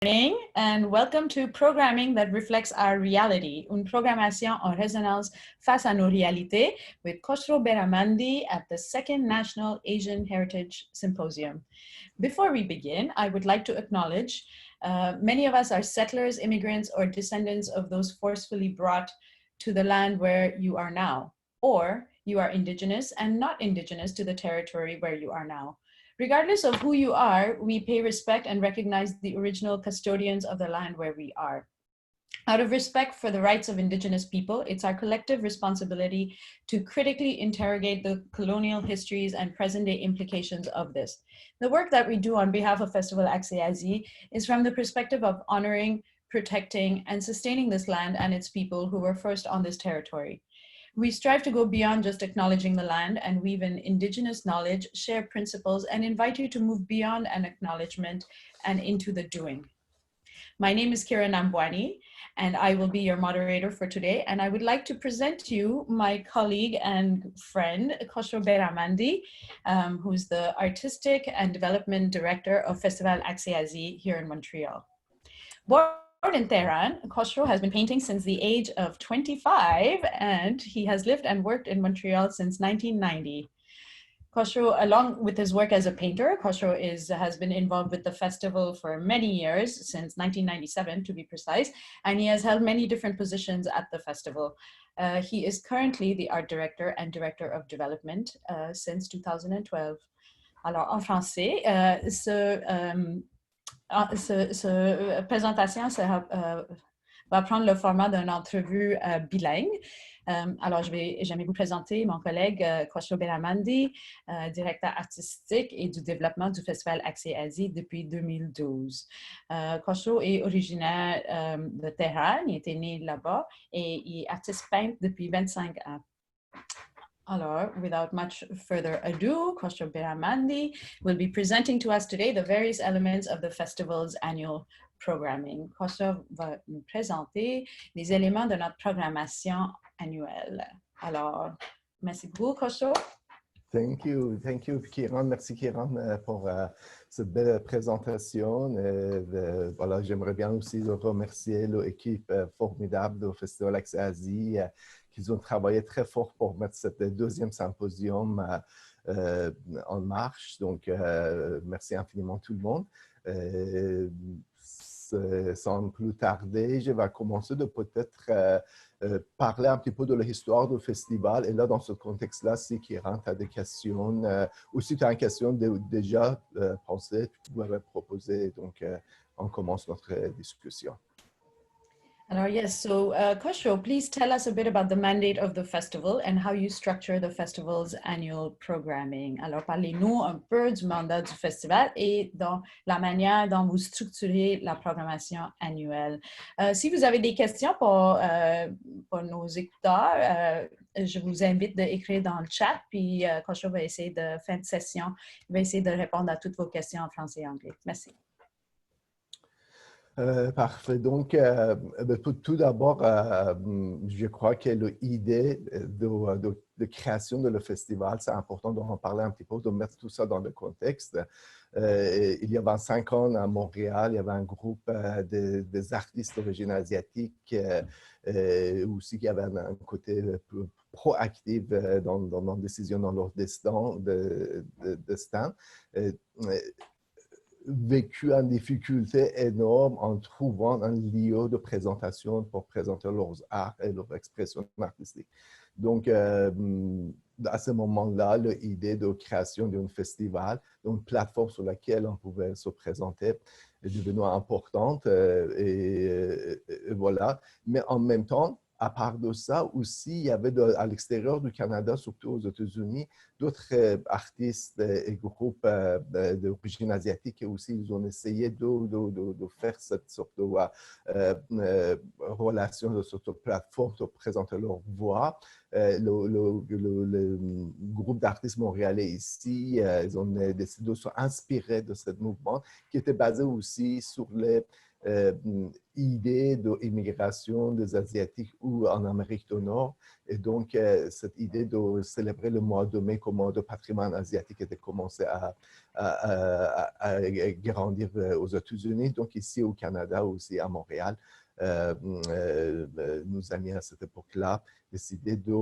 Morning and welcome to Programming that Reflects Our Reality, une programmation en résonance face à nos réalités with Khosro Berhamandi at the Second National Asian Heritage Symposium. Before we begin, I would like to acknowledge many of us are settlers, immigrants, or descendants of those forcefully brought to the land where you are now, or you are indigenous and not indigenous to the territory where you are now. Regardless of who you are, we pay respect and recognize the original custodians of the land where we are. Out of respect for the rights of Indigenous people, it's our collective responsibility to critically interrogate the colonial histories and present-day implications of this. The work that we do on behalf of Festival Accès Asie is from the perspective of honoring, protecting, and sustaining this land and its people who were first on this territory. We strive to go beyond just acknowledging the land and weave in indigenous knowledge, share principles, and invite you to move beyond an acknowledgement and into the doing. My name is Kira Nambwani, and I will be your moderator for today. And I would like to present to you my colleague and friend, Khosro Berhamandi, who's the Artistic and Development Director of Festival Accès Asie here in Montreal. Born in Tehran, Khosro has been painting since the age of 25, and he has lived and worked in Montreal since 1990. Khosro, along with his work as a painter, Khosro has been involved with the festival for many years, since 1997 to be precise, and he has held many different positions at the festival. He is currently the art director and director of development since 2012. Alors, en français, Cette présentation va prendre le format d'une entrevue bilingue. Alors, j'aimerais vous présenter mon collègue Khosro Berhamandi, directeur artistique et du développement du Festival Accès Asie depuis 2012. Khosro est originaire de Téhéran, il était né là-bas et il est artiste peintre depuis 25 ans. Alors, without much further ado, Khosro Berhamandi will be presenting to us today the various elements of the festival's annual programming. Khosro va nous présenter les éléments de notre programmation annuelle. Alors, merci beaucoup, Khosro. Thank you, Kiran. Merci, Kiran, pour cette belle présentation. Voilà, j'aimerais bien aussi remercier l'équipe formidable du Festival Accès Asie, qu'ils ont travaillé très fort pour mettre ce deuxième symposium en marche. Donc, merci infiniment tout le monde. Sans plus tarder, je vais commencer de peut-être parler un petit peu de l'histoire du festival. Et là, dans ce contexte-là, si Kiran a des questions, ou si tu as une question déjà pensée, tu peux me proposer. Donc, on commence notre discussion. Yes, so Khosro, please tell us a bit about the mandate of the festival and how you structure the festival's annual programming. Alors, parlez-nous un peu du mandat du festival et dans la manière dont vous structurez la programmation annuelle. Si vous avez des questions pour nos écouteurs, je vous invite d'écrire dans le chat, puis Khosro va essayer de fin de session, il va essayer de répondre à toutes vos questions en français et anglais. Merci. Parfait. Donc, tout d'abord, je crois que l'idée de création de le festival, c'est important d'en parler un petit peu, de mettre tout ça dans le contexte. Il y a 25 ans, à Montréal, il y avait un groupe des artistes d'origine asiatique, aussi qui avait un côté proactif dans leurs décisions, dans leur destin. Vécu en difficulté énorme en trouvant un lieu de présentation pour présenter leurs arts et leurs expressions artistiques. Donc, à ce moment-là, l'idée de création d'un festival, d'une plateforme sur laquelle on pouvait se présenter, est devenue importante. Et voilà. Mais en même temps, à part de ça, aussi, il y avait à l'extérieur du Canada, surtout aux États-Unis, d'autres artistes et groupes d'origine asiatique qui aussi ils ont essayé de faire cette sorte de relation, de cette plateforme, de présenter leur voix. Le groupe d'artistes montréalais ici, ils ont décidé de s'inspirer de ce mouvement qui était basé aussi sur les idée d'immigration des Asiatiques ou en Amérique du Nord. Et donc, cette idée de célébrer le mois de mai comme mois de patrimoine asiatique était commencé à grandir aux États-Unis, donc ici au Canada, aussi à Montréal. Nos amis à cette époque-là décidaient de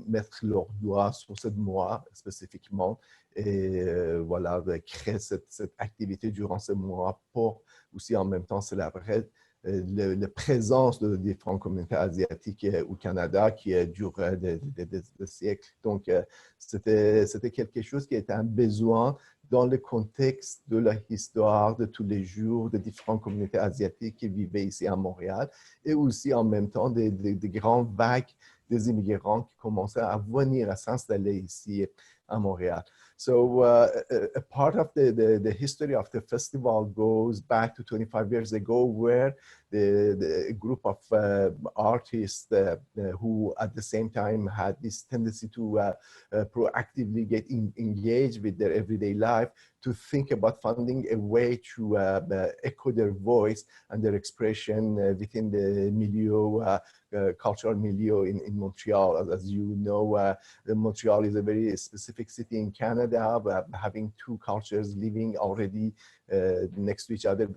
mettre leur doigt sur ce mois spécifiquement et voilà, créer cette activité durant ce mois pour aussi en même temps célébrer la présence de différentes communautés asiatiques au Canada qui a duré des siècles. Donc, c'était quelque chose qui était un besoin dans le contexte de la histoire de tous les jours de différentes communautés asiatiques qui vivaient ici à Montréal et aussi en même temps des grandes vagues des immigrants qui commençaient à venir, à s'installer ici à Montréal. So a part of the history of the festival goes back to 25 years ago, where the group of artists who at the same time had this tendency to proactively get engaged with their everyday life, to think about finding a way to echo their voice and their expression within the milieu, cultural milieu in Montreal. As you know, Montreal is a very specific city in Canada, having two cultures living already next to each other,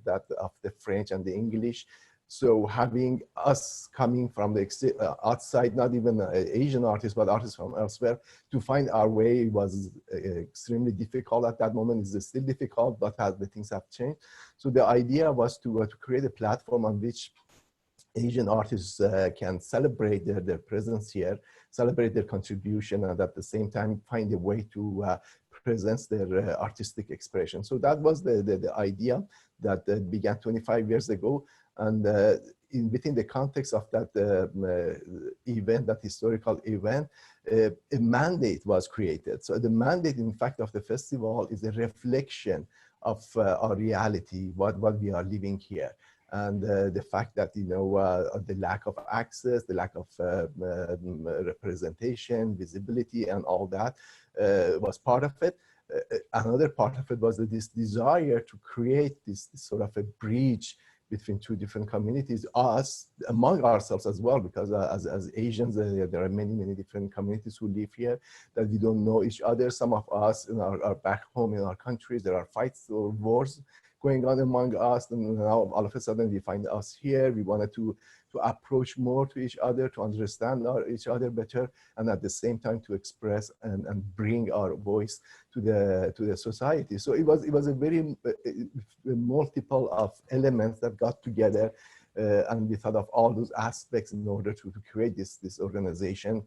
that of the French and the English. So having us coming from the outside, not even Asian artists, but artists from elsewhere, to find our way was extremely difficult at that moment. It's still difficult, but the things have changed. So the idea was to create a platform on which Asian artists can celebrate their presence here, celebrate their contribution, and at the same time find a way to present their artistic expression. So that was the idea that began 25 years ago. And within the context of that event, that historical event, a mandate was created. So the mandate, in fact, of the festival is a reflection of our reality, what we are living here. And the fact that, you know, the lack of access, the lack of representation, visibility, and all that was part of it. Another part of it was this desire to create this sort of a bridge between two different communities, us, among ourselves as well, because as Asians, there are many different communities who live here that we don't know each other. Some of us are back home in our countries, there are fights or wars going on among us, and now all of a sudden we find us here. We wanted to approach more to each other, to understand each other better, and at the same time to express and bring our voice to the society. So it was a very multiple of elements that got together, and we thought of all those aspects in order to create this organization.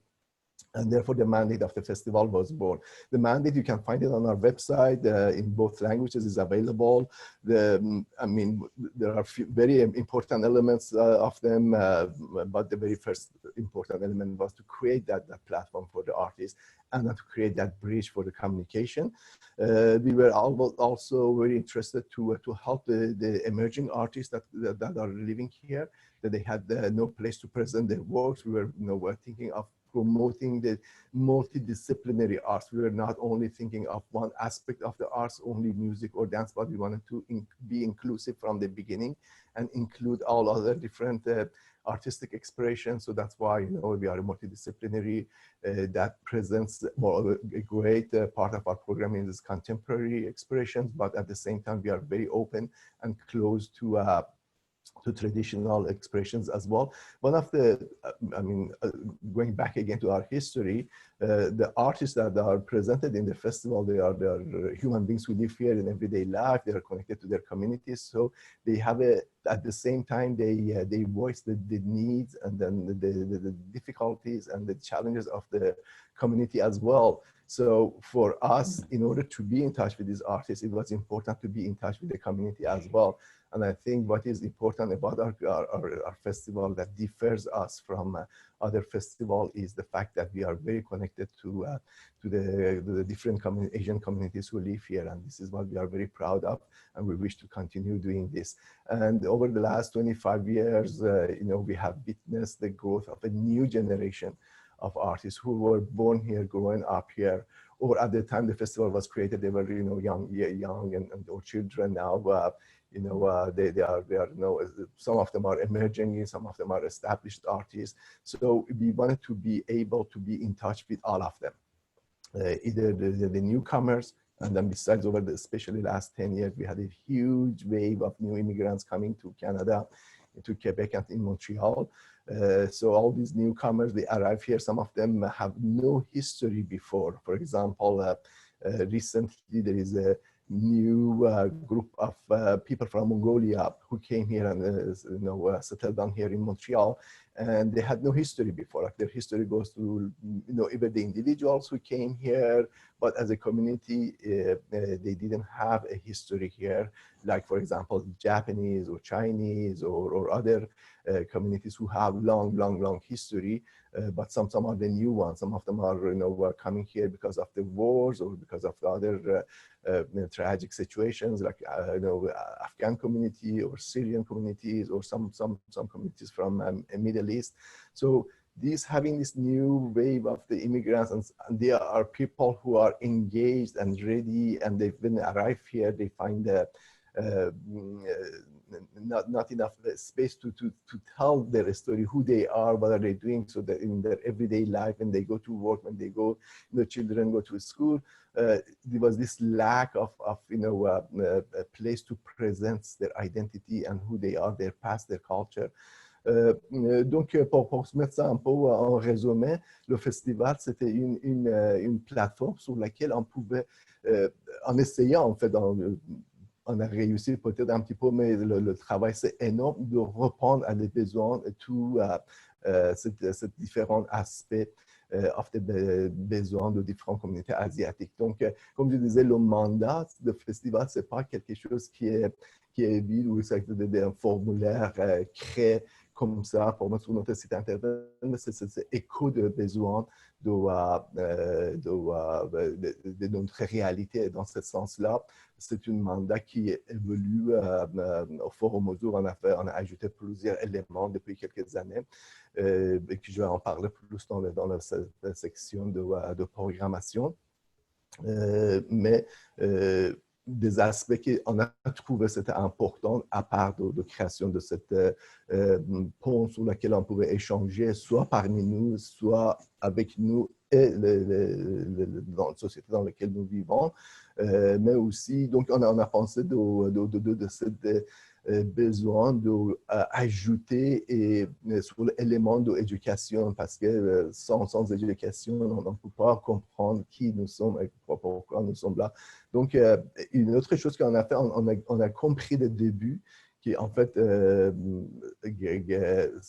And therefore, the mandate of the festival was born. The mandate, you can find it on our website in both languages, is available. I mean, there are very important elements of them, but the very first important element was to create that platform for the artists and to create that bridge for the communication. We were also very interested to help the emerging artists that are living here, that they had no place to present their works. We were thinking of promoting the multidisciplinary arts. We were not only thinking of one aspect of the arts, only music or dance, but we wanted to be inclusive from the beginning and include all other different artistic expressions. So that's why, you know, we are multidisciplinary. That presents a great part of our programming is contemporary expressions, but at the same time, we are very open and close to traditional expressions as well. One of the, going back again to our history, the artists that are presented in the festival, they are human beings who live here in everyday life. They are connected to their communities. So they have at the same time, they voice the needs and then the difficulties and the challenges of the community as well. So for us, in order to be in touch with these artists, it was important to be in touch with the community as well. And I think what is important about our festival that differs us from other festivals is the fact that we are very connected to the different Asian communities who live here. And this is what we are very proud of. And we wish to continue doing this. And over the last 25 years, we have witnessed the growth of a new generation of artists who were born here, growing up here, or at the time the festival was created, they were young and or children now. some of them are emerging, some of them are established artists. So we wanted to be able to be in touch with all of them, either the newcomers, and then besides over especially last 10 years, we had a huge wave of new immigrants coming to Canada, to Quebec and in Montreal. So all these newcomers, they arrive here. Some of them have no history before. For example, recently there is a new group of people from Mongolia who came here and settled down here in Montreal, and they had no history before. Like their history goes to either the individuals who came here, but as a community they didn't have a history here, like for example Japanese or Chinese or other communities who have long history, but some are the new ones. Some of them are coming here because of the wars or because of the other tragic situations, like Afghan community or Syrian communities or some communities from Middle East. So having this new wave of the immigrants, and there are people who are engaged and ready, and when they arrive here, they find not enough space to tell their story, who they are, what are they doing, so that in their everyday life, when they go to work, when they go, the children go to school, there was this lack of a place to present their identity and who they are, their past, their culture. Donc, pour se mettre ça un peu en résumé, le festival, c'était une plateforme sur laquelle on pouvait, en essayant, en fait, on a réussi peut-être un petit peu, mais le travail, c'est énorme de répondre à des besoins et tous ces différents aspects of the besoins de différentes communautés asiatiques. Donc, comme je disais, le mandat du festival, ce n'est pas quelque chose qui est vide ou c'est un formulaire créé comme ça pour mettre sur notre site internet, mais c'est écho de besoins de notre réalité. Dans ce sens-là, c'est un mandat qui évolue au fur et à mesure. On a ajouté plusieurs éléments depuis quelques années, et que je vais en parler plus dans la section de programmation. Mais des aspects qu'on a trouvé c'était important à part de création de cette pont sur laquelle on pouvait échanger, soit parmi nous, soit avec nous et dans la société dans laquelle nous vivons, mais aussi, donc on a pensé de cette besoin d'ajouter sur l'élément d'éducation, parce que sans éducation, on ne peut pas comprendre qui nous sommes et pourquoi nous sommes là. Donc, une autre chose qu'on a fait, on a compris dès le début qu'en fait,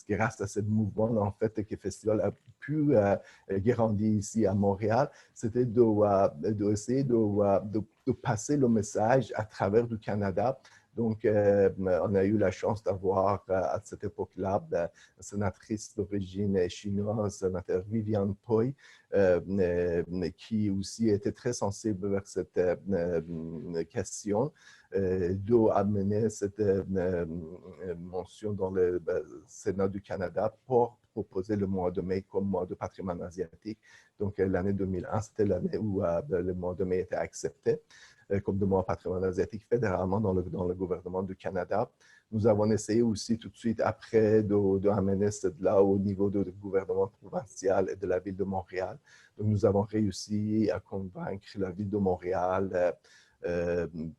grâce à ce mouvement, en fait, que le festival a pu grandir ici à Montréal, c'était d'essayer de passer le message à travers du Canada. Donc, on a eu la chance d'avoir à cette époque-là une sénatrice d'origine chinoise, sénateur Viviane Poi, qui aussi était très sensible vers cette question, d'amener cette mention dans le Sénat du Canada pour proposer le mois de mai comme mois de patrimoine asiatique. Donc, l'année 2001, c'était l'année où le mois de mai était accepté comme de mois patrimoine asiatique fédéralement dans le gouvernement du Canada. Nous avons essayé aussi tout de suite après d'amener cela au niveau du gouvernement provincial et de la ville de Montréal. Donc, nous avons réussi à convaincre la ville de Montréal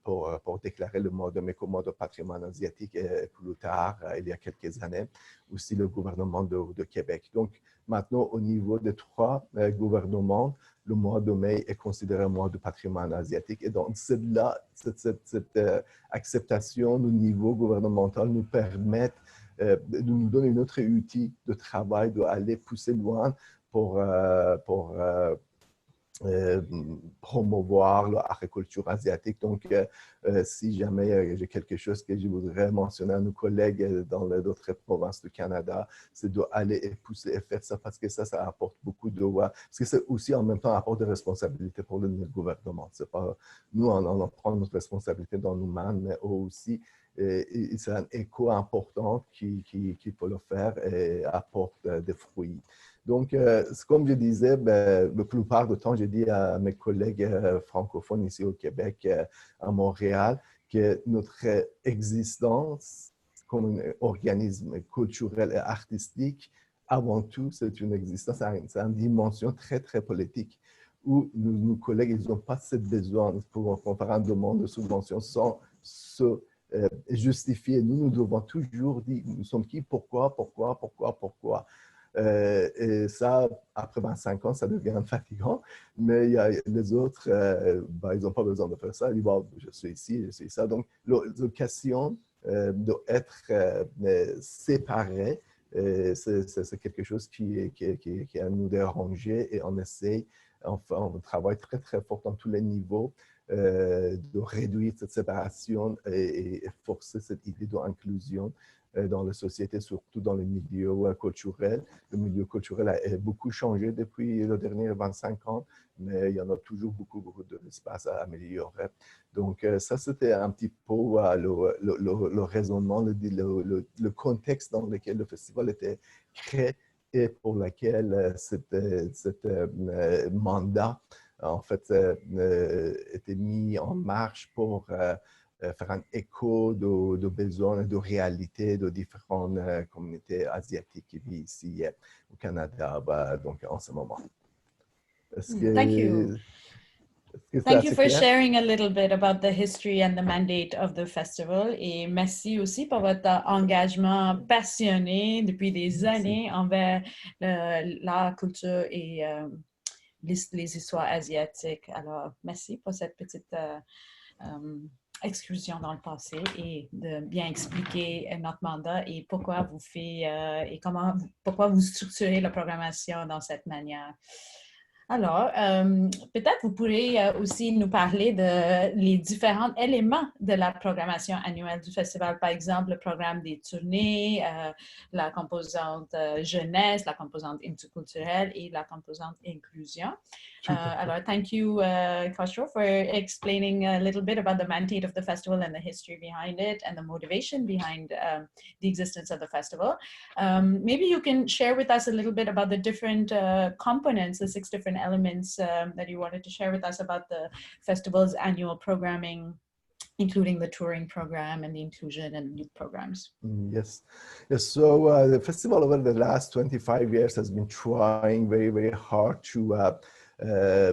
pour déclarer le mois de mai comme mois de patrimoine asiatique et plus tard, il y a quelques années, aussi le gouvernement de Québec. Donc, maintenant, au niveau des trois gouvernements, le mois de mai est considéré un mois de patrimoine asiatique. Et donc, cette acceptation au niveau gouvernemental nous permet de nous donner un autre outil de travail, d'aller pousser loin pour promouvoir l'agriculture asiatique. Donc, si jamais j'ai quelque chose que je voudrais mentionner à nos collègues dans d'autres provinces du Canada, c'est d'aller pousser et faire ça, parce que ça apporte beaucoup de... Parce que c'est aussi en même temps un apport de responsabilité pour le gouvernement. C'est pas nous, on prend notre responsabilité dans nos mains, mais aussi, c'est un écho important qu'il faut le faire et apporte des fruits. Donc, comme je disais, la plupart du temps, j'ai dit à mes collègues francophones ici au Québec, à Montréal, que notre existence comme un organisme culturel et artistique, avant tout, c'est une existence, c'est une dimension très, très politique, où nos collègues, ils n'ont pas ce besoin pour faire un demande de subvention sans se justifier. Nous devons toujours dire, nous sommes qui, pourquoi. Et ça, après 25 ans, ça devient fatigant, mais il y a les autres, ils n'ont pas besoin de faire ça. Ils disent, bon, je suis ici, je suis ça. Donc, l'éducation d'être séparés, c'est quelque chose qui a nous dérangé et on essaye, on travaille très, très fort dans tous les niveaux de réduire cette séparation et forcer cette idée d'inclusion dans la société, surtout dans le milieu culturel. Le milieu culturel a beaucoup changé depuis les derniers 25 ans, mais il y en a toujours beaucoup d'espace à améliorer. Donc, ça, c'était un petit peu le raisonnement, le contexte dans lequel le festival était créé et pour lequel cet mandat, en fait, était mis en marche pour faire un écho de besoins et de réalités de différentes communautés asiatiques qui vivent ici au Canada, donc en ce moment. Thank you. Thank you for sharing a little bit about the history and the mandate of the festival. Et merci aussi pour votre engagement passionné depuis des années envers la culture et les histoires asiatiques. Alors, merci pour cette petite excursion dans le passé et de bien expliquer notre mandat et pourquoi vous faites et pourquoi vous structurez la programmation dans cette manière. Alors, peut-être vous pourrez aussi nous parler de les différents éléments de la programmation annuelle du festival, par exemple le programme des tournées, la composante jeunesse, la composante interculturelle et la composante inclusion. Alors, thank you, Khosro, for explaining a little bit about the mandate of the festival and the history behind it and the motivation behind the existence of the festival. Maybe you can share with us a little bit about the different components, the 6 different elements that you wanted to share with us about the festival's annual programming, including the touring program and the inclusion and youth programs. Yes. So the festival over the last 25 years has been trying very, very hard to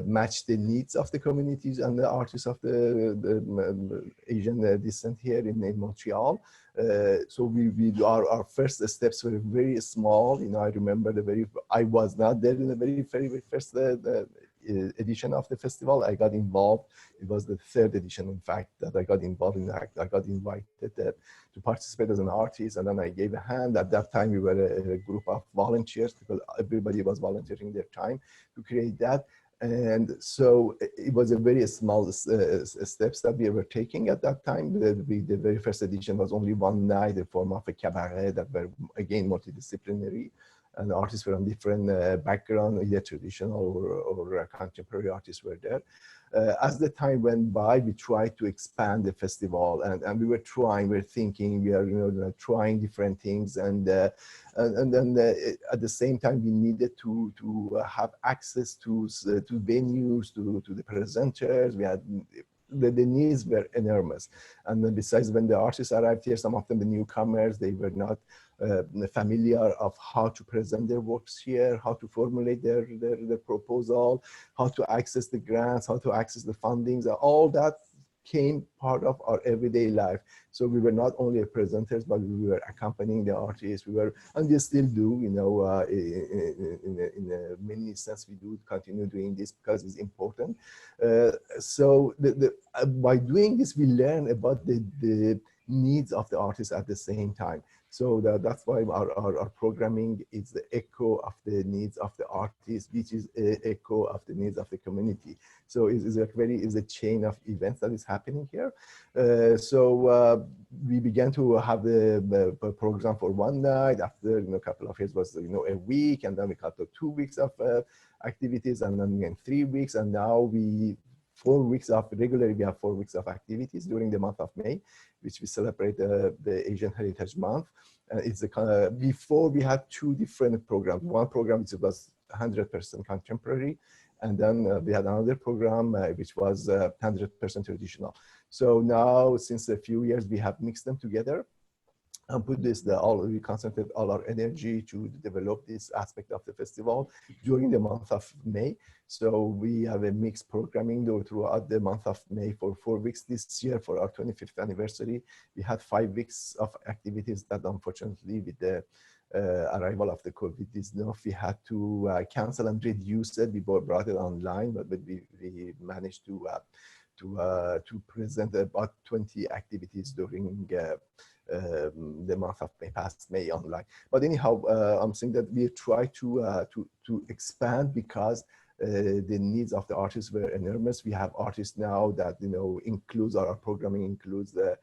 match the needs of the communities and the artists of the Asian descent here in Montreal. So our first steps were very small. I remember I was not there in the very first edition of the festival. I got involved. It was the 3rd edition, in fact, that I got involved in. I got invited to participate as an artist, and then I gave a hand. At that time, we were a group of volunteers because everybody was volunteering their time to create that. And so it was a very small steps that we were taking at that time. The very first edition was only one night in form of a cabaret that were, again, multidisciplinary. And artists from different background, either traditional or contemporary artists were there. As the time went by, we tried to expand the festival, and we were thinking, we are trying different things, and then at the same time, we needed to have access to venues, to the presenters. We had the needs were enormous, and then besides, when the artists arrived here, some of them the newcomers, they were not familiar of how to present their works here, how to formulate their proposal, how to access the grants, how to access the fundings. All that came part of our everyday life. So we were not only presenters, but we were accompanying the artists. And we still do, in many sense, we do continue doing this because it's important. So by doing this, we learn about the needs of the artists at the same time. So that's why our programming is the echo of the needs of the artists, which is an echo of the needs of the community. So it's a chain of events that is happening here. So we began to have the program for one night. After a couple of years was a week, and then we got to 2 weeks of activities, and then again 3 weeks, and now 4 weeks of regularly we have 4 weeks of activities during the month of May, which we celebrate the Asian Heritage Month. Before we had 2 different programs. One program which was 100% contemporary, and then we had another program which was 100% traditional. So now, since a few years, we have mixed them together and put we concentrate all our energy to develop this aspect of the festival during the month of May. So we have a mixed programming throughout the month of May for 4 weeks. This year, for our 25th anniversary, we had 5 weeks of activities that unfortunately, with the arrival of the COVID-19, we had to cancel and reduce it. We brought it online, but we managed to present about 20 activities during the month of May, past May online. But anyhow, I'm saying that we try to expand because the needs of the artists were enormous. We have artists now that includes our programming includes the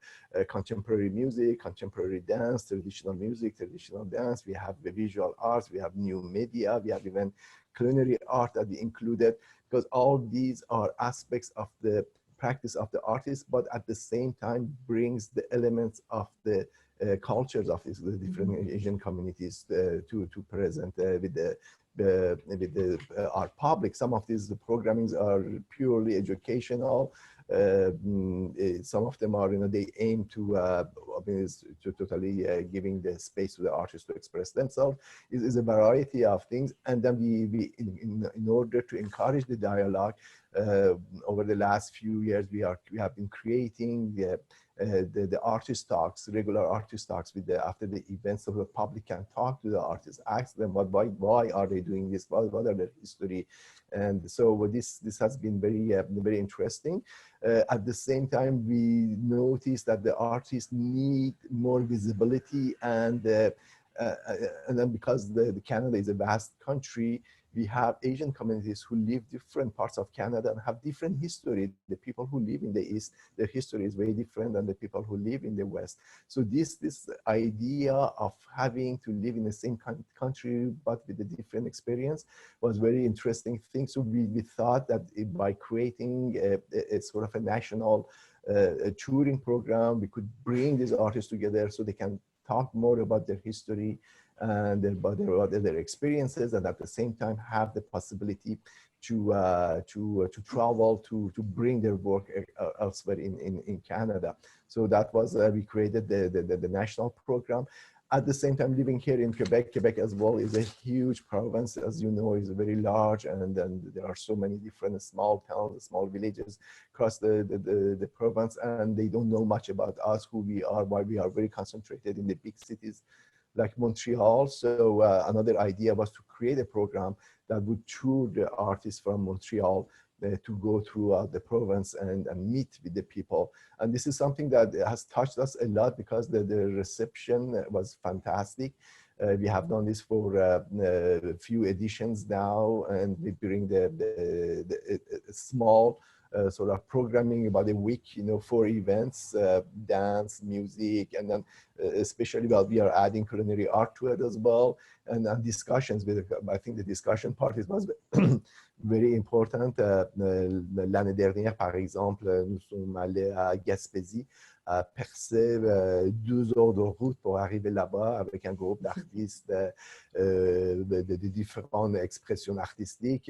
contemporary music, contemporary dance, traditional music, traditional dance. We have the visual arts, we have new media, we have even culinary art that we included, because all these are aspects of the practice of the artist, but at the same time brings the elements of the cultures of the different Asian communities to present with our public. Some of these programmings are purely educational. Some of them are, they aim to totally giving the space to the artists to express themselves. It is a variety of things, and then we in order to encourage the dialogue, over the last few years, we have been creating the artist talks, regular artist talks after the events, so the public can talk to the artists, ask them why are they doing this, what are their history, and so this has been very interesting. At the same time, we noticed that the artists need more visibility, and then because Canada is a vast country, we have Asian communities who live different parts of Canada and have different history. The people who live in the East, their history is very different than the people who live in the West. So this idea of having to live in the same country but with a different experience was very interesting thing. So we thought that by creating a sort of a national touring program, we could bring these artists together so they can talk more about their history and about their experiences, and at the same time have the possibility to travel to bring their work elsewhere in Canada. So that was we created the national program. At the same time, living here in Quebec as well is a huge province, as you know, is very large, and then there are so many different small towns, small villages across the province, and they don't know much about us, who we are, why we are very concentrated in the big cities like Montreal. So another idea was to create a program that would tour the artists from Montreal to go throughout the province and meet with the people. And this is something that has touched us a lot because the reception was fantastic. We have done this for a few editions now, and we bring the small sort of programming about a week, 4 events, dance, music, and then especially we are adding culinary art to it as well, and discussions. I think the discussion part was very important. L'année dernière, par exemple, nous sommes allés à Gaspésie, à Percé, 2 heures de route pour arriver là-bas avec un groupe d'artistes de différentes expressions artistiques.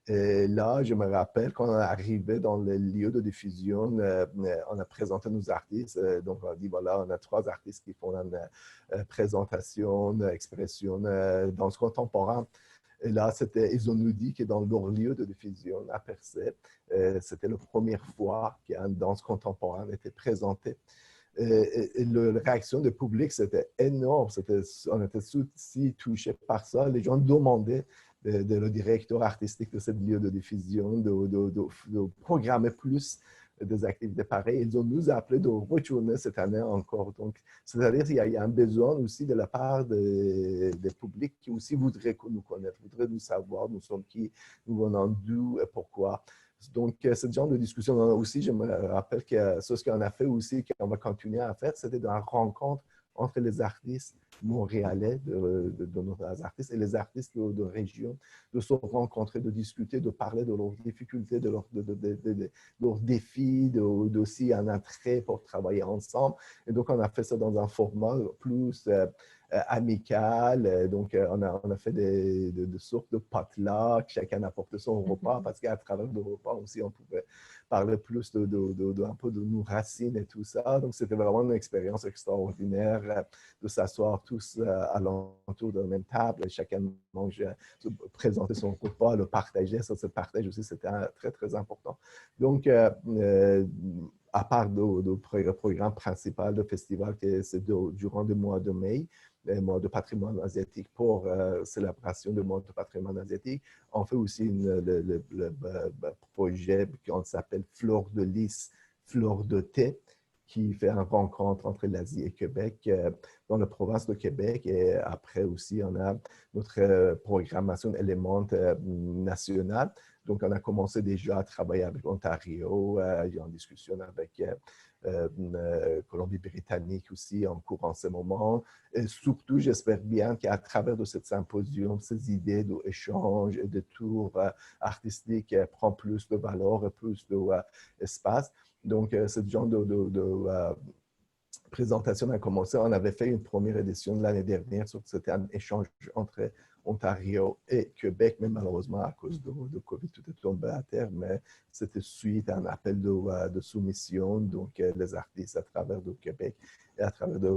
Et là, je me rappelle quand on est arrivé dans le lieu de diffusion, on a présenté nos artistes. Donc, on a dit, voilà, on a 3 artistes qui font une présentation, expression, danse contemporaine. Et là, ils ont nous dit que dans leur lieu de diffusion à Percé, c'était la première fois qu'une danse contemporaine était présentée. Et la réaction du public, c'était énorme. On était si touchés par ça. Les gens demandaient le directeur artistique de ce lieu de diffusion de programmer plus des activités pareilles. Ils ont nous appelé de retourner cette année encore. Donc, c'est-à-dire qu'il y a un besoin aussi de la part des publics qui aussi voudraient nous connaître, voudraient nous savoir, nous sommes qui, nous venons d'où et pourquoi. Donc, ce genre de discussion aussi, je me rappelle que ce qu'on a fait aussi, qu'on va continuer à faire, c'était une rencontre entre les artistes montréalais de nos artistes et les artistes de région de se rencontrer, de discuter, de parler de leurs difficultés, de leurs défis, d'aussi un attrait pour travailler ensemble. Et donc, on a fait ça dans un format plus amical. Donc, on a fait des sortes de potluck. Chacun apportait son repas parce qu'à travers le repas aussi, on pouvait parler plus un peu de nos racines et tout ça. Donc, c'était vraiment une expérience extraordinaire de s'asseoir tous à l'entour de la même table. Chacun mangeait, présentait son repas, le partageait. Ça, ce partage aussi, c'était très, très important. Donc, à part le programme principal du festival, c'est durant le mois de mai, le mois de patrimoine asiatique pour célébration du mois de patrimoine asiatique. On fait aussi le projet qu'on s'appelle Fleur de lys, Fleur de thé, qui fait une rencontre entre l'Asie et Québec dans la province de Québec. Et après aussi, on a notre programmation élément nationale. Donc, on a commencé déjà à travailler avec l'Ontario, en discussion avec Colombie-Britannique aussi en cours en ce moment. Et surtout, j'espère bien qu'à travers de ce symposium, ces idées d'échange et de tours artistiques prennent plus de valeur et plus d'espace. Donc, ce genre de présentation a commencé. On avait fait une première édition l'année dernière, c'était un échange entre Ontario et Québec, mais malheureusement, à cause de COVID, tout est tombé à terre, mais c'était suite à un appel de soumission. Donc, les artistes à travers de Québec et à travers de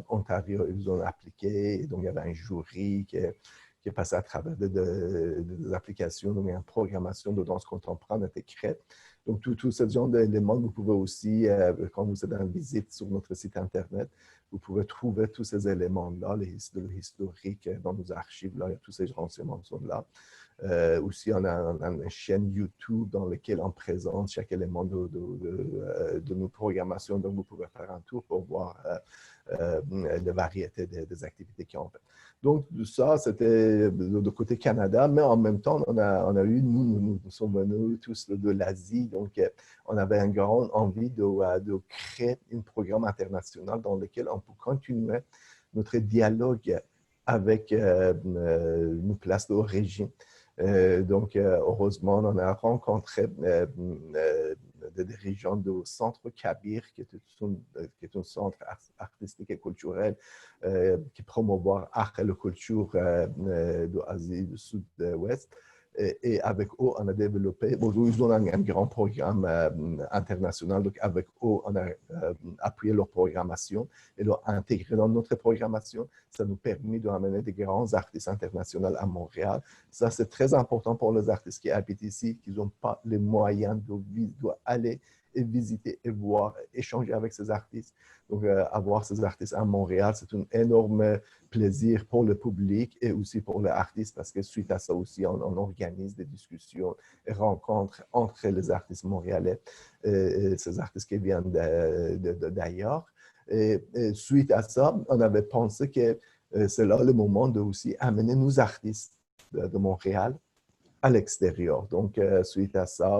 Ontario, ils ont appliqué. Et donc, il y avait un jury qui est passé à travers des applications, donc une programmation de danse contemporaine était créée. Donc, tout ce genre d'éléments, vous pouvez aussi, quand vous êtes en visite sur notre site Internet, vous pouvez trouver tous ces éléments-là, l'historique dans nos archives, là, tous ces renseignements sont là. Aussi, on a une chaîne YouTube dans laquelle on présente chaque élément de nos programmations. Donc, vous pouvez faire un tour pour voir la variété des activités qu'ils ont fait. Donc, ça, c'était de côté Canada, mais en même temps, on a eu, nous sommes venus tous de l'Asie, donc on avait une grande envie de créer un programme international dans lequel on peut continuer notre dialogue avec nos places d'origine. Donc, heureusement, on a rencontré des dirigeants du Centre Kabir, qui est un centre artistique et culturel qui promouvoit l'art et la culture de l'Asie du Sud-Ouest. Et avec eux, on a développé, ils ont un grand programme international, donc avec eux, on a appuyé leur programmation et l'ont intégré dans notre programmation. Ça nous permet d'amener des grands artistes internationaux à Montréal. Ça, c'est très important pour les artistes qui habitent ici, qui n'ont pas les moyens d'aller et visiter et voir, échanger avec ces artistes. Donc, avoir ces artistes à Montréal, c'est un énorme plaisir pour le public et aussi pour les artistes parce que suite à ça aussi, on organise des discussions et rencontres entre les artistes montréalais et ces artistes qui viennent d'ailleurs. Et suite à ça, on avait pensé que c'est là le moment de aussi amener nos artistes de Montréal à l'extérieur. Donc, suite à ça,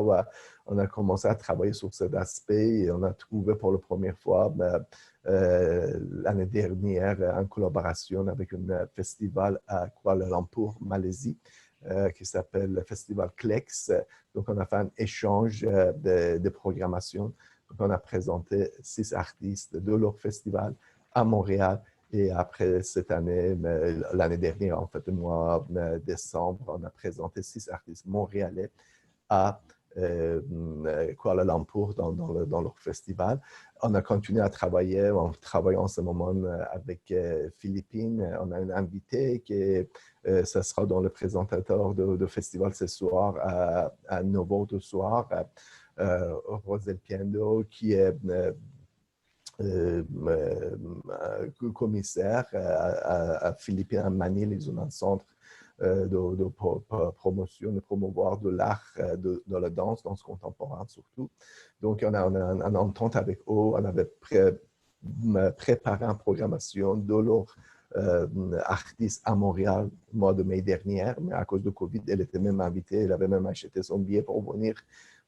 on a commencé à travailler sur cet aspect et on a trouvé pour la première fois l'année dernière en collaboration avec un festival à Kuala Lumpur, Malaisie, qui s'appelle le Festival CLEX. Donc, on a fait un échange de programmation. Donc, on a présenté 6 artistes de leur festival à Montréal. Et après cette année, l'année dernière, en fait, le mois de décembre, on a présenté 6 artistes montréalais à Kuala Lumpur dans leur festival. On a continué à travailler. On travaille en ce moment avec Philippines. On a un invité qui ce sera dans le présentateur de festival ce soir à 9h du soir, Rosel Piendo, qui est commissaire à Philippines, à Manille. Ils ont un centre de promotion, de promouvoir de l'art, de la danse contemporaine surtout. Donc, on a une entente avec eux. On avait préparé une programmation de leur artiste à Montréal au mois de mai dernier, mais à cause de COVID, elle était même invitée, elle avait même acheté son billet pour venir.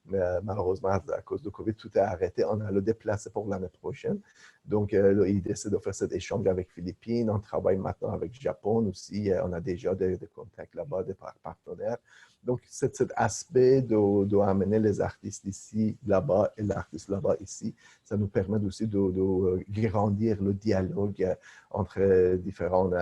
Mais malheureusement, à cause de COVID, tout est arrêté. On a le déplacé pour l'année prochaine. Donc, l'idée, c'est de faire cet échange avec les Philippines. On travaille maintenant avec le Japon aussi. On a déjà des contacts là-bas, des partenaires. Donc, cet aspect d'amener les artistes ici, là-bas, et l'artiste là-bas, ici, ça nous permet aussi de grandir le dialogue entre différents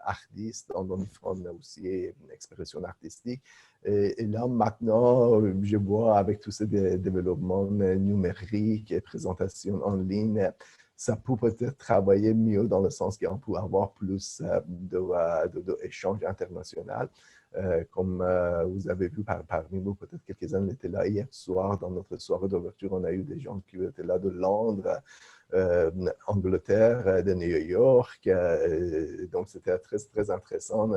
artistes dans différentes aussi expressions artistiques. Et là, maintenant, je vois avec tous ces développements numériques et présentations en ligne, ça peut peut-être travailler mieux dans le sens qu'on peut avoir plus d'échanges internationaux. Comme vous avez vu parmi nous, peut-être quelques-uns étaient là hier soir, dans notre soirée d'ouverture, on a eu des gens qui étaient là de Londres, Angleterre, de New York. Donc, c'était très, très intéressant.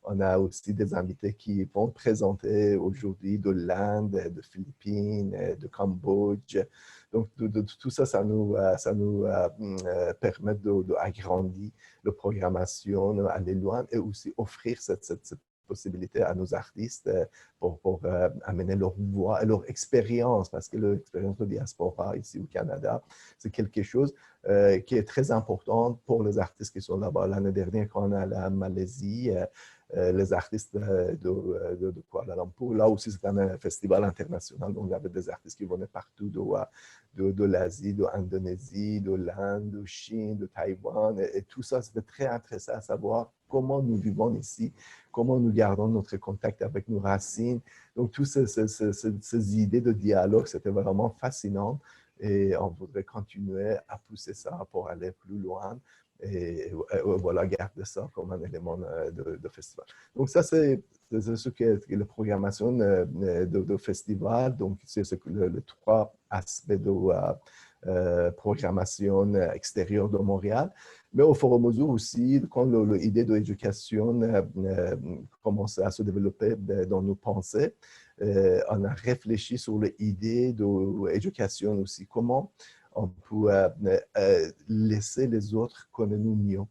On a aussi des invités qui vont présenter aujourd'hui de l'Inde, de Philippines, de Cambodge. Donc, tout ça, ça nous permet d'agrandir la programmation, aller loin et aussi offrir cette possibilité à nos artistes pour amener leur voix et leur expérience, parce que l'expérience de diaspora ici au Canada, c'est quelque chose qui est très important pour les artistes qui sont là-bas. L'année dernière, quand on est allé à Malaisie, les artistes de Kuala Lumpur, là aussi c'est un festival international, donc il y avait des artistes qui venaient partout de l'Asie, de l'Indonésie, de l'Inde, de Chine, de Taïwan, et tout ça, c'était très intéressant à savoir comment nous vivons ici, comment nous gardons notre contact avec nos racines. Donc, toutes ces idées de dialogue, c'était vraiment fascinant et on voudrait continuer à pousser ça pour aller plus loin et voilà, garder ça comme un élément de festival. Donc, ça, c'est ce qu'est la programmation de festival. Donc, c'est le trois aspects de programmation extérieure de Montréal. Mais au fur et à mesure aussi, quand l'idée de l'éducation commence à se développer dans nos pensées, on a réfléchi sur l'idée de l'éducation aussi. Comment on peut laisser les autres connaître nous mieux.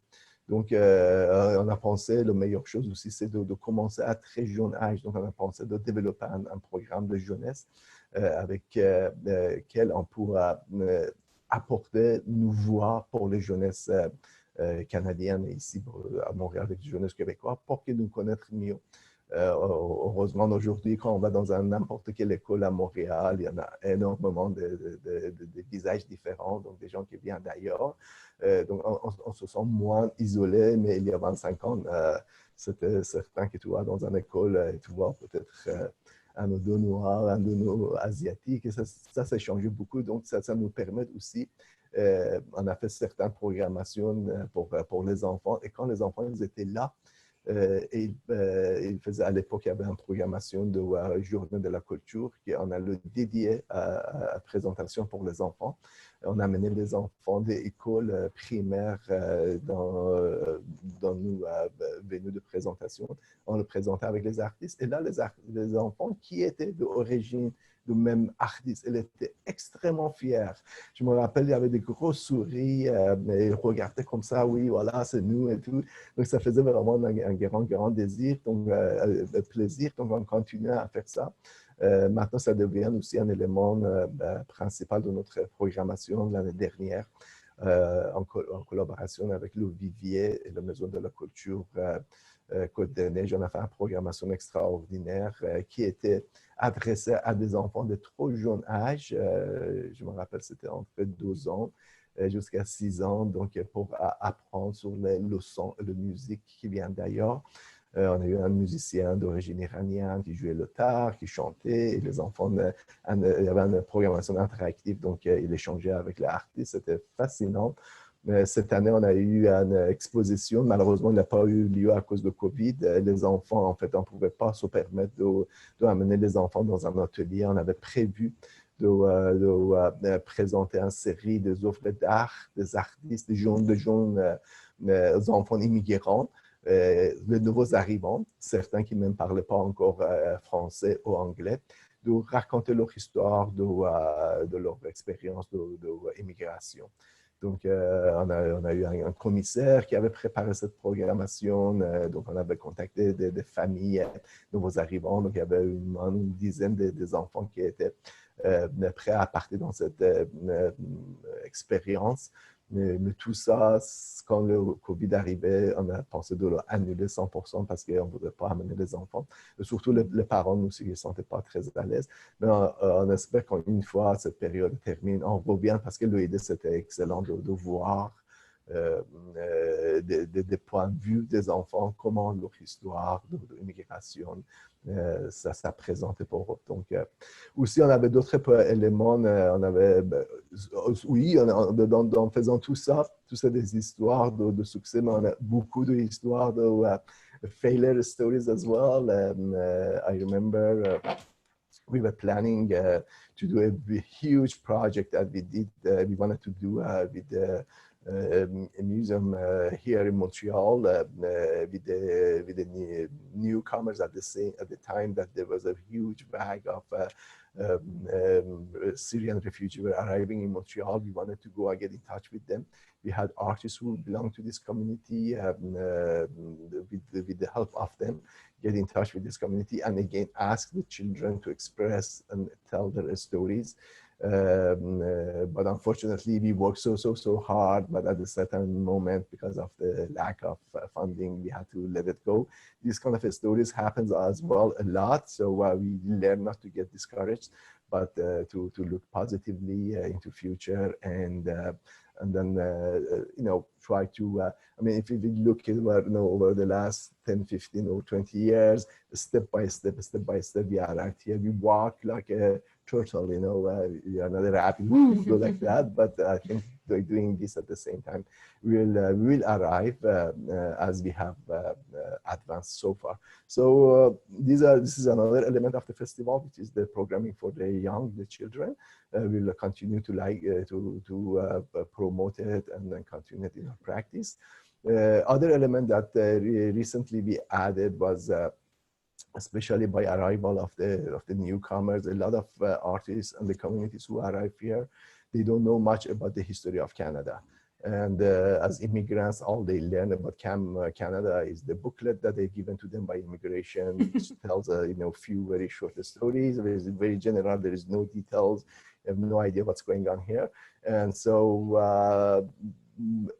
Donc, on a pensé, la meilleure chose aussi, c'est de commencer à très jeune âge. Donc, on a pensé de développer un programme de jeunesse avec lequel on pourra apporter nos voix pour les jeunesses canadiennes et ici à Montréal avec les jeunesses québécois pour qu'ils nous connaissent mieux. Heureusement, aujourd'hui, quand on va dans n'importe quelle école à Montréal, il y en a énormément de visages différents, donc des gens qui viennent d'ailleurs. Donc, on se sent moins isolé, mais il y a 25 ans, c'était certain que tu vas dans une école et tu vois peut-être un de nos noirs, un de nos asiatiques, et ça s'est changé beaucoup, donc ça nous permet aussi, on a fait certaines programmations pour les enfants, et quand les enfants ils étaient là, il faisait, à l'époque, il y avait une programmation de journée de la culture qu'on a le dédié à présentation pour les enfants. On a amené les enfants des écoles primaires dans nos venues de présentation. On le présentait avec les artistes. Et là, les enfants qui étaient d'origine de même artiste. Elle était extrêmement fière. Je me rappelle, il y avait des gros souris, mais ils regardaient comme ça, oui, voilà, c'est nous et tout. Donc, ça faisait vraiment un grand désir, donc plaisir. Donc, on continuait à faire ça. Maintenant, ça devient aussi un élément principal de notre programmation l'année dernière, en collaboration avec le Vivier et la Maison de la Culture Côte-des-Neiges. On a fait une programmation extraordinaire qui était adressée à des enfants de trop jeune âge. Je me rappelle, c'était entre 12 ans jusqu'à 6 ans, donc pour apprendre sur les leçons de musique qui vient d'ailleurs. On a eu un musicien d'origine iranienne qui jouait le tar, qui chantait, et les enfants, il y avait une programmation interactive, donc il échangeait avec l'artiste, c'était fascinant. Cette année, on a eu une exposition. Malheureusement, elle n'a pas eu lieu à cause de COVID. Les enfants, en fait, on ne pouvait pas se permettre d'amener les enfants dans un atelier. On avait prévu de présenter une série des œuvres d'art, des artistes, des jeunes enfants immigrants, les nouveaux arrivants, certains qui ne même parlaient pas encore français ou anglais, de raconter leur histoire, de leur expérience d'immigration. Donc, on a eu un commissaire qui avait préparé cette programmation. Donc, on avait contacté des familles, nouveaux arrivants. Donc, il y avait une dizaine des enfants qui étaient prêts à partir dans cette expérience. Mais tout ça, quand le Covid arrivait, on a pensé de l'annuler 100% parce qu'on ne voudrait pas amener les enfants. Et surtout, les parents aussi ne se sentaient pas très à l'aise. Mais on espère qu'une fois cette période termine, on revient parce que l'idée, c'était excellent de voir des points de vue des enfants, comment leur histoire de l'immigration ça présentait pour eux. Donc, aussi, on avait d'autres éléments. On avait, oui, en faisant tout ça, des histoires de succès, mais on a beaucoup d'histoires de failure stories as well. I remember we were planning to do a huge project that we did. We wanted to do with a museum here in Montreal with the newcomers at the time that there was a huge bag of Syrian refugees were arriving in Montreal. We wanted to go and get in touch with them. We had artists who belong to this community with the help of them, get in touch with this community and again ask the children to express and tell their stories. But unfortunately, we worked so hard, but at a certain moment, because of the lack of funding, we had to let it go. These kind of stories happens as well a lot, so we learn not to get discouraged, but to look positively into future and then try to I mean, if we look at over the last 10, 15 or 20 years, step by step we are out here. We walk like a turtle, we are not a rabbit go like that, but I think by doing this at the same time, we will arrive as we have advanced so far. So this is another element of the festival, which is the programming for the children. We'll continue to promote it and then continue it in our practice. Other element that recently we added was especially by arrival of the newcomers, a lot of artists and the communities who arrive here, they don't know much about the history of Canada. And as immigrants, all they learn about Canada is the booklet that they're given to them by immigration, which tells few very short stories. It is very general. There is no details. You have no idea what's going on here. And so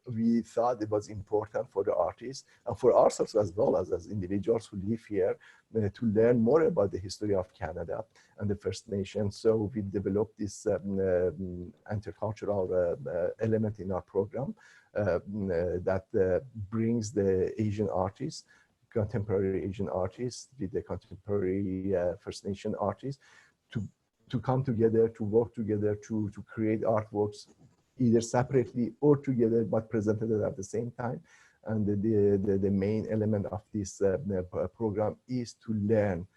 we thought it was important for the artists and for ourselves as well as individuals who live here to learn more about the history of Canada and the First Nations. So we developed this intercultural element in our program that brings the Asian artists, contemporary Asian artists with the contemporary First Nation artists to come together, to work together, to create artworks either separately or together, but presented at the same time. And the main element of this program is to learn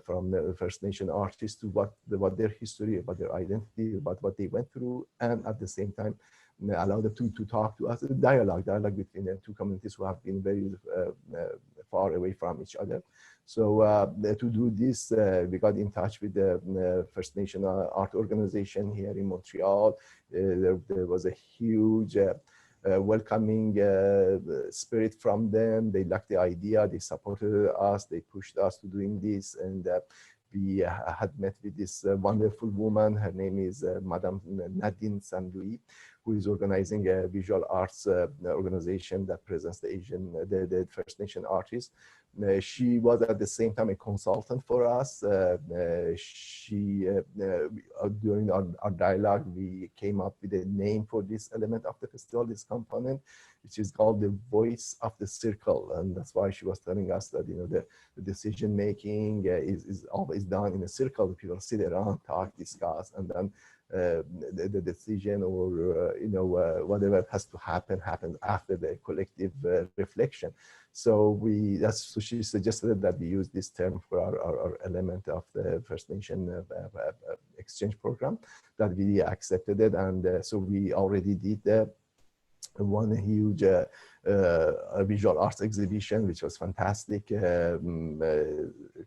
from the First Nation artists to what their history, about their identity, about what they went through, and at the same time allow them to talk to us, dialogue between the two communities who have been very far away from each other. So to do this, we got in touch with the First Nation art organization here in Montreal. There was a huge welcoming spirit from them. They liked the idea, they supported us, they pushed us to doing this, and we had met with this wonderful woman. Her name is Madame Nadine Sandoui, who is organizing a visual arts organization that presents the First Nation artists. She was at the same time a consultant for us. During our dialogue, we came up with a name for this element of the festival, this component, which is called the voice of the circle. And that's why she was telling us that, the decision making is always done in a circle. People sit around, talk, discuss, and then the decision or whatever has to happens after the collective reflection. So she suggested that we use this term for our element of the First Nation exchange program, that we accepted it, and so we already did one huge visual arts exhibition, which was fantastic. A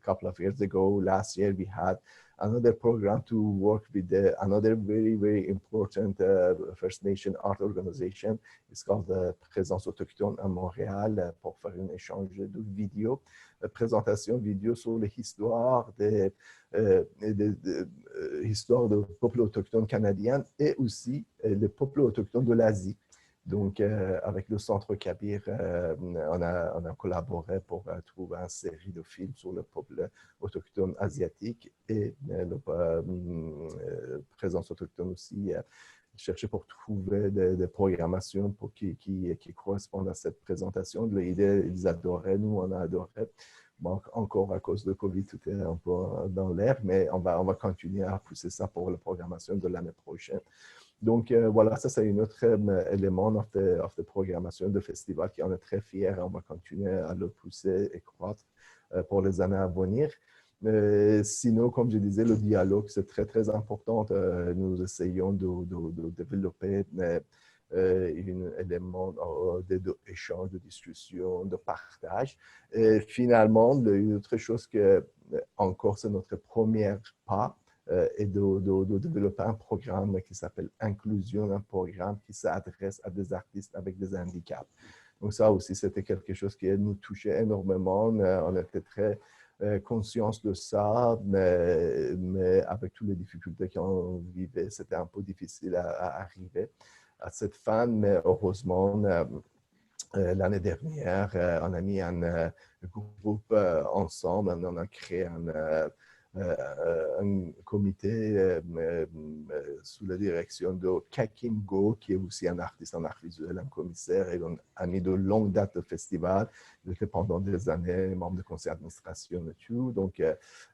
couple of years ago, last year, we had another program to work with another very, very important First Nation art organization. It's called the Présence autochtone à Montréal pour faire un échange de vidéos, présentation vidéo sur l'histoire des histoires de peuples autochtones canadiens et aussi les peuples autochtones de l'Asie. Donc, avec le Centre Kabir, on a collaboré pour trouver une série de films sur le peuple autochtone asiatique et la présence autochtone aussi. Chercher pour trouver des programmations pour qui correspondent à cette présentation. L'idée, ils adoraient, nous, on a adoré. Bon, encore à cause de Covid, tout est un peu dans l'air, mais on va continuer à pousser ça pour la programmation de l'année prochaine. Donc, voilà, ça, c'est un autre élément de la programmation de festival qui en est très fier. On va continuer à le pousser et croître pour les années à venir. Sinon, comme je disais, le dialogue, c'est très, très important. Nous essayons de développer un élément d'échange, de discussion, de partage. Et finalement, une autre chose que, encore, c'est notre premier pas, et de développer un programme qui s'appelle Inclusion, un programme qui s'adresse à des artistes avec des handicaps. Donc ça aussi, c'était quelque chose qui nous touchait énormément. On était très conscients de ça, mais avec toutes les difficultés qu'on vivait, c'était un peu difficile à arriver à cette fin. Mais heureusement, l'année dernière, on a mis un groupe ensemble, on a créé un comité sous la direction de Kakim Go, qui est aussi un artiste en art visuel, un commissaire et un ami de longue date de festival. Il était pendant des années membre de conseil d'administration et tout. Donc,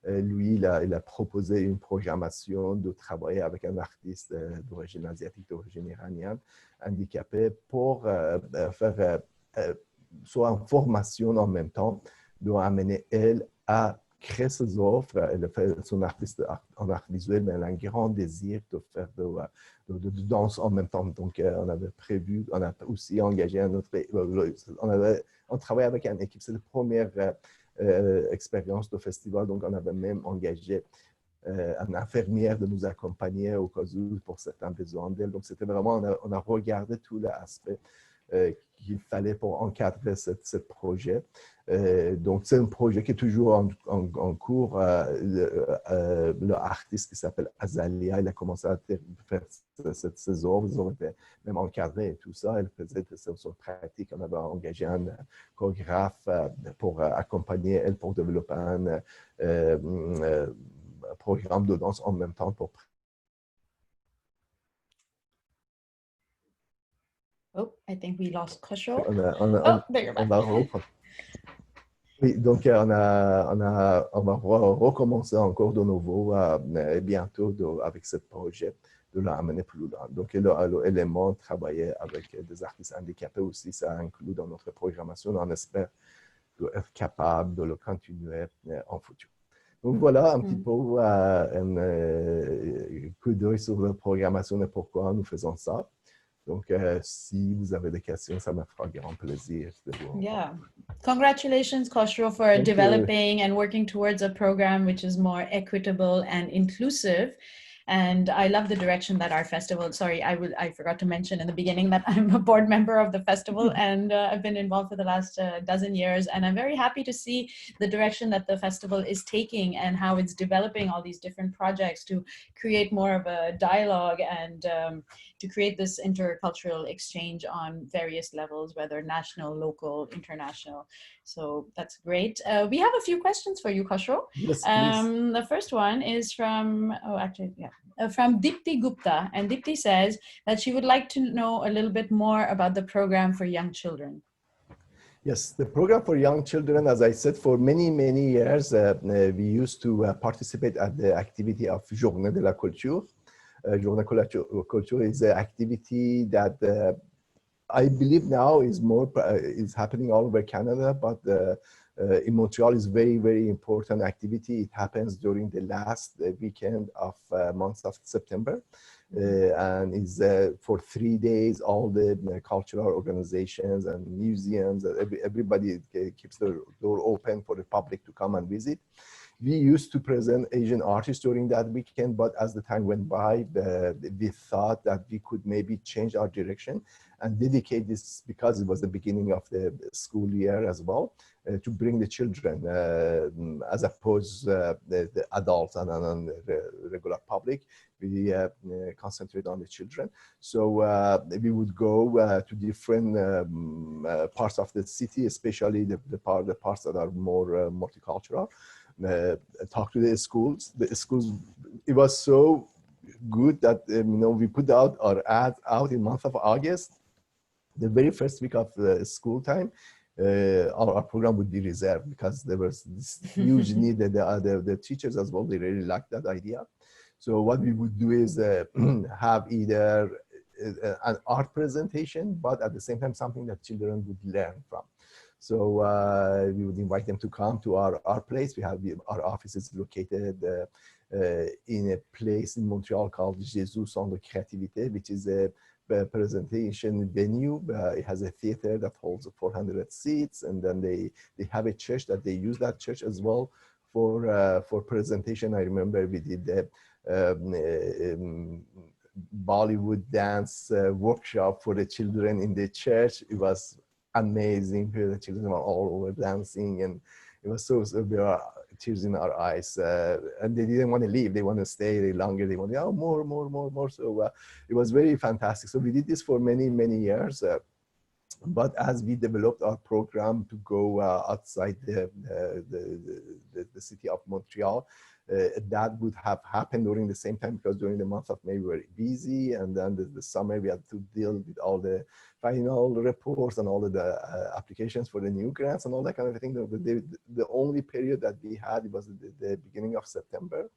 lui, il a proposé une programmation de travailler avec un artiste d'origine asiatique, d'origine iranienne, handicapé, pour faire soit en formation en même temps, de amener elle à créer ses offres. Elle fait son artiste en art visuel, mais elle a un grand désir de faire de danse en même temps. Donc, on avait prévu, on a aussi engagé un autre, on travaille avec une équipe. C'est la première expérience de festival, donc on avait même engagé une infirmière de nous accompagner au cas où pour certains besoins d'elle. Donc, c'était vraiment, on a regardé tout l'aspect qu'il fallait pour encadrer ce projet. Donc, c'est un projet qui est toujours en cours. L'artiste qui s'appelle Azalia, il a commencé à faire cette saison. Ils ont été même encadrés et tout ça. Elle faisait son pratique. On avait engagé un chorégraphe pour accompagner elle, pour développer un programme de danse en même temps pour. Oh, I think we lost Khosro. There you're back. Oui, donc on va recommencer encore de nouveau bientôt avec ce projet de l'amener plus loin. Donc, l'élément de travailler avec des artistes handicapés aussi, ça inclut dans notre programmation. On espère être capable de le continuer en futur. Donc, voilà un petit peu un coup d'œil sur la programmation et pourquoi nous faisons ça. Donc, si vous avez des questions, ça me fera grand plaisir de vous. Yeah. Congratulations, Khosro, for developing and working towards a program which is more equitable and inclusive. And I love the direction that our festival, sorry, I forgot to mention in the beginning that I'm a board member of the festival and I've been involved for the last dozen years. And I'm very happy to see the direction that the festival is taking and how it's developing all these different projects to create more of a dialogue and to create this intercultural exchange on various levels, whether national, local, international. So that's great. We have a few questions for you, Khosro. Yes, please. The first one is from, from Depuis Gupta. And Depuis says that she would like to know a little bit more about the program for young children. Yes, the program for young children, as I said, for many, many years, we used to participate at the activity of Journée de la Culture. Journée de la Culture is an activity that I believe now is happening all over Canada, but in Montreal is very, very important activity. It happens during the last weekend of month of September. And is for 3 days, all the cultural organizations and museums, everybody keeps the door open for the public to come and visit. We used to present Asian artists during that weekend, but as the time went by, we thought that we could maybe change our direction and dedicate this, because it was the beginning of the school year as well, to bring the children as opposed the adults and the regular public. We concentrate on the children. So we would go to different parts of the city, especially the parts that are more multicultural. Talk to the schools. The schools, it was so good that we put out our ad out in month of August. The very first week of school time, our program would be reserved, because there was this huge need that the teachers as well, they really liked that idea. So what we would do is have either an art presentation, but at the same time something that children would learn from. So we would invite them to come to our place. We have our office is located in a place in Montreal called Jesus Centre de Créativité, which is a presentation venue. It has a theater that holds 400 seats, and then they have a church that they use that church as well for presentation. I remember we did the Bollywood dance workshop for the children in the church. It was amazing. The children were all over dancing, and it was so there are tears in our eyes, and they didn't want to leave. They want to stay longer. They want more. So it was very fantastic. So we did this for many years. But as we developed our program to go outside the city of Montreal, that would have happened during the same time, because during the month of May we were busy, and then the summer we had to deal with all the final reports and all of the applications for the new grants and all that kind of thing. The only period that we had, it was the beginning of September,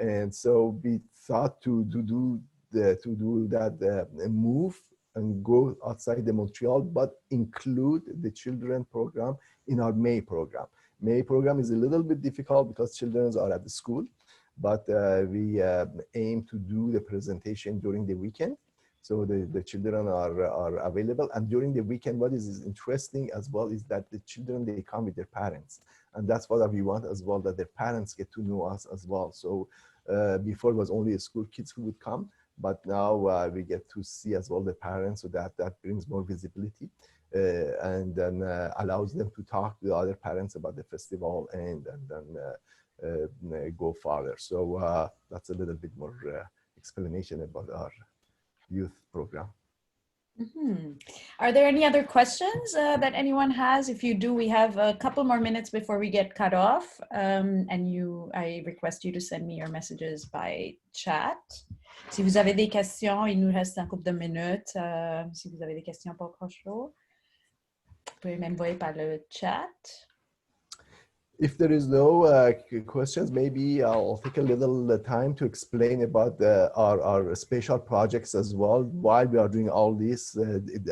and so we thought to do that move and go outside the Montreal, but include the children program in our May program. May program is a little bit difficult because children are at the school, but we aim to do the presentation during the weekend. So the children are available. And during the weekend, what is interesting as well is that the children, they come with their parents. And that's what we want as well, that their parents get to know us as well. So before it was only school kids who would come, but now we get to see as well the parents, so that brings more visibility and then allows them to talk to the other parents about the festival and then go further. So that's a little bit more explanation about our youth program. Mm-hmm. Are there any other questions that anyone has? If you do, we have a couple more minutes before we get cut off. I request you to send me your messages by chat. Si vous avez des questions, il nous reste un couple de minutes. Si vous avez des questions pour Khosro, vous pouvez m'envoyer par le chat. If there is no questions, maybe I'll take a little time to explain about our special projects as well, while we are doing all this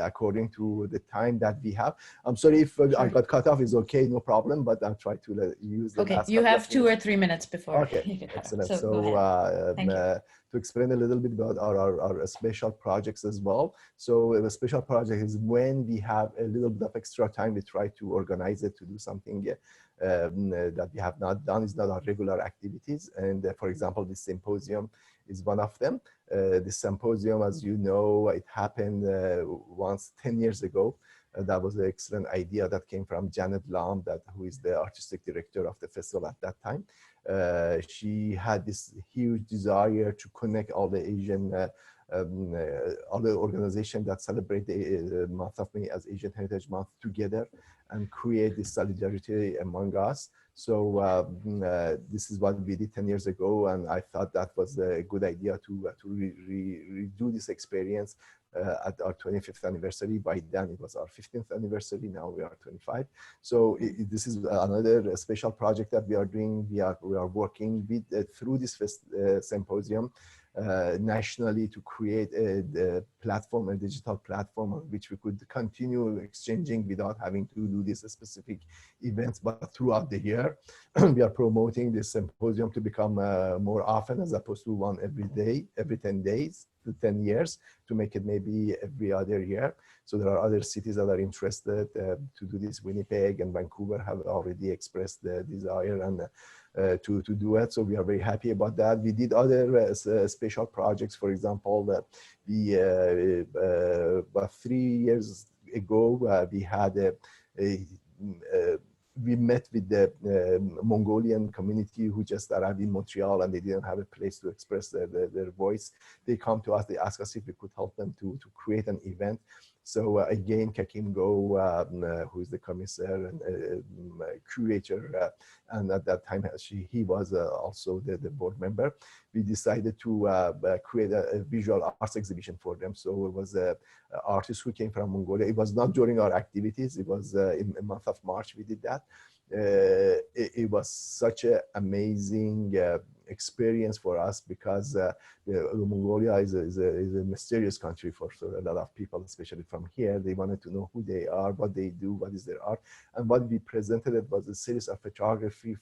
according to the time that we have. I'm sorry if I got cut off, it's okay, no problem, but I'll try to use the Okay, you have 2 or 3 minutes before. Okay, excellent. So to explain a little bit about our special projects as well. So the special project is when we have a little bit of extra time, we try to organize it to do something that we have not done. Is not our regular activities. And for example, this symposium is one of them. This symposium, as you know, it happened once 10 years ago. That was an excellent idea that came from Janet Lam, who is the artistic director of the festival at that time. She had this huge desire to connect all the Asian, all the organizations that celebrate the month of May as Asian Heritage Month together and create this solidarity among us. So this is what we did 10 years ago, and I thought that was a good idea to redo this experience at our 25th anniversary. By then it was our 15th anniversary, now we are 25. So this is another special project that we are doing. We are working with through this symposium nationally to create a platform, a digital platform on which we could continue exchanging without having to do these specific events, but throughout the year. We are promoting this symposium to become more often, as opposed to one every day, every 10 days. to 10 years to make it maybe every other year. So there are other cities that are interested to do this. Winnipeg and Vancouver have already expressed the desire and to do it. So we are very happy about that. We did other special projects. For example, about 3 years ago, we had we met with the Mongolian community who just arrived in Montreal and they didn't have a place to express their voice. They come to us, they ask us if we could help them to create an event. So again, Kakim Go, who is the commissaire and curator, and at that time he was also the board member. We decided to create a visual arts exhibition for them. So it was artists who came from Mongolia. It was not during our activities. It was in the month of March we did that. It was such an amazing experience for us because Mongolia is a mysterious country for a lot of people, especially from here. They wanted to know who they are, what they do, what is their art. And what we presented it was a series of photography